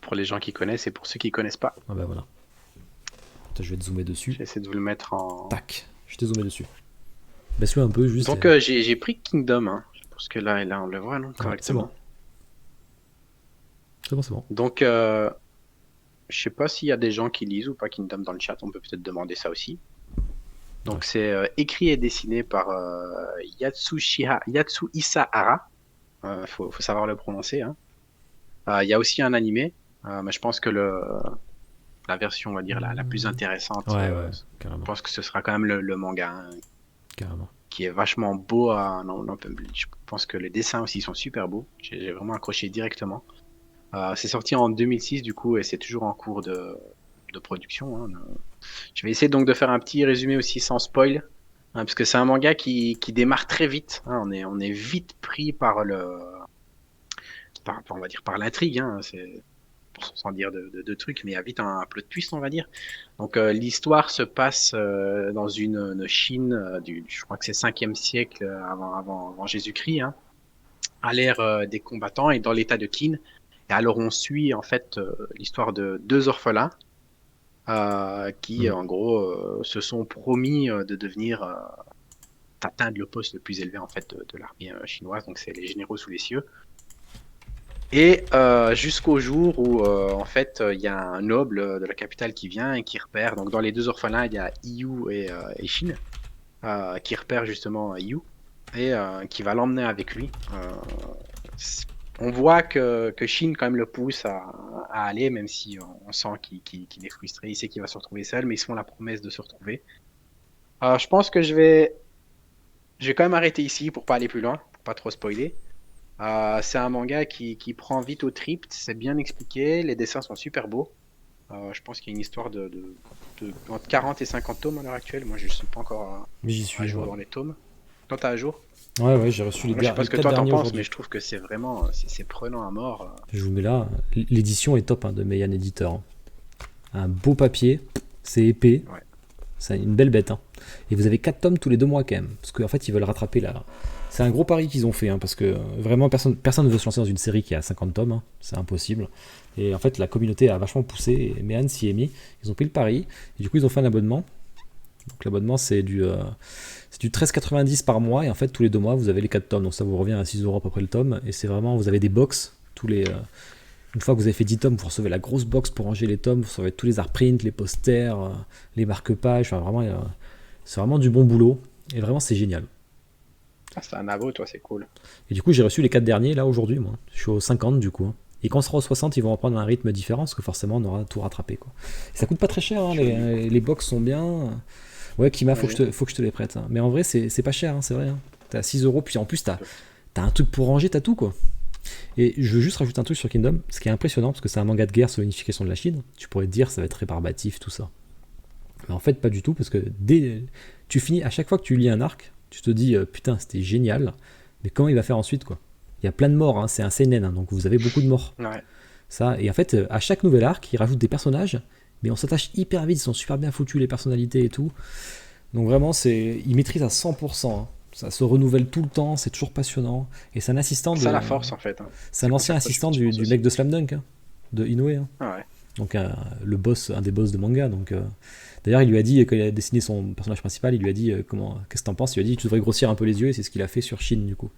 pour les gens qui connaissent et pour ceux qui connaissent pas. Ah bah voilà. Attends, je vais te zoomer dessus. J'essaie de vous le mettre en. Tac, je t'ai zoomé dessus. Baisse-le un peu juste. Donc j'ai pris Kingdom, hein, parce que là on le voit non, Ouais, c'est bon. correctement. C'est bon, c'est bon. Donc je sais pas s'il y a des gens qui lisent ou pas Kingdom dans le chat, on peut peut-être demander ça aussi. Donc Ouais. c'est écrit et dessiné par Yatsuhisa Hara. Faut savoir le prononcer. Hein. Il y a aussi un animé, mais je pense que la version, on va dire, la plus intéressante, Ouais, je carrément. pense que ce sera quand même le manga, hein, Carrément. qui est vachement beau. Non, je pense que les dessins aussi sont super beaux. J'ai vraiment accroché directement. C'est sorti en 2006 du coup, et c'est toujours en cours de production. Hein. Je vais essayer donc de faire un petit résumé aussi sans spoil, hein, parce que c'est un manga qui démarre très vite. Hein. On est vite pris par on va dire par l'intrigue. Hein. C'est sans dire de trucs, mais il y a vite un plot twist, on va dire. Donc l'histoire se passe dans une Chine je crois que c'est 5e siècle avant Jésus-Christ, hein, à l'ère des combattants et dans l'état de Qin. Et alors on suit en fait l'histoire de deux orphelins qui Mm. en gros se sont promis de devenir d'atteindre le poste le plus élevé en fait de l'armée chinoise. Donc c'est les généraux sous les cieux. Et jusqu'au jour où en fait il y a un noble de la capitale qui vient et qui repère. Donc dans les deux orphelins il y a Yu et Shin qui repère justement Yu et qui va l'emmener avec lui. On voit que Shin quand même le pousse à aller, même si on sent qu'il est frustré. Il sait qu'il va se retrouver seul, mais ils se font la promesse de se retrouver. Je pense que je vais quand même arrêter ici pour pas aller plus loin, pour pas trop spoiler. C'est un manga qui prend vite au trip, c'est bien expliqué, les dessins sont super beaux. Je pense qu'il y a une histoire entre 40 et 50 tomes à l'heure actuelle. Moi, je ne suis pas encore Mais j'y à suis, jour ouais. dans les tomes. Toi, t'es à jour? Ouais, j'ai reçu Moi, je sais pas les ce que 4 toi t'en derniers penses, mais aujourd'hui. je trouve que c'est vraiment, c'est prenant à mort. Je vous mets là. L'édition est top hein, de Meian Editor. Hein. Un beau papier, c'est épais, Ouais. c'est une belle bête. Hein. Et vous avez 4 tomes tous les 2 mois quand même. Parce qu'en fait, ils veulent rattraper là. C'est un gros pari qu'ils ont fait, hein, parce que vraiment personne ne veut se lancer dans une série qui a 50 tomes, hein, c'est impossible. Et en fait, la communauté a vachement poussé, et Meian s'y est mis. Ils ont pris le pari, et du coup, ils ont fait un abonnement. Donc l'abonnement, c'est du 13,90 par mois, et en fait, tous les 2 mois, vous avez les 4 tomes. Donc ça vous revient à 6 € à peu près le tome, et c'est vraiment, vous avez des box, une fois que vous avez fait 10 tomes, vous recevez la grosse box pour ranger les tomes, vous recevez tous les art prints, les posters, les marque-pages, enfin vraiment, c'est vraiment du bon boulot, et vraiment, c'est génial. Ah, c'est un abo, toi, c'est cool. Et du coup, j'ai reçu les 4 derniers là aujourd'hui, moi. Je suis au 50 du coup. Hein. Et quand on sera au 60, ils vont reprendre un rythme différent parce que forcément, on aura tout rattrapé. Quoi. Et ça coûte pas très cher, hein, les box sont bien. Ouais, Kima, Ouais. faut que je te les prête. Hein. Mais en vrai, c'est pas cher, hein, c'est vrai. Hein. T'as 6 €, puis en plus, t'as un truc pour ranger, t'as tout quoi. Et je veux juste rajouter un truc sur Kingdom, ce qui est impressionnant parce que c'est un manga de guerre sur l'unification de la Chine. Tu pourrais te dire, ça va être rébarbatif, tout ça. Mais en fait, pas du tout parce que tu finis, à chaque fois que tu lis un arc, tu te dis, putain, c'était génial, mais comment il va faire ensuite quoi. Il y a plein de morts, hein, c'est un seinen, hein, donc vous avez beaucoup de morts. Ouais. Ça, et en fait, à chaque nouvel arc, ils rajoutent des personnages, mais on s'attache hyper vite, ils sont super bien foutus, les personnalités et tout. Donc vraiment, ils maîtrisent à 100%. Hein. Ça se renouvelle tout le temps, c'est toujours passionnant. Et c'est un assistant C'est ça de. la force, en fait. Hein. C'est un C'est comme ça ancien que toi, assistant tu penses du mec aussi. de Slam Dunk, hein, de Inoue. Hein. Ah ouais. Donc le boss, un des boss de manga. Donc, d'ailleurs, il lui a dit, quand il a dessiné son personnage principal, il lui a dit qu'est-ce que t'en penses. Il lui a dit tu devrais grossir un peu les yeux, et c'est ce qu'il a fait sur Shin du coup.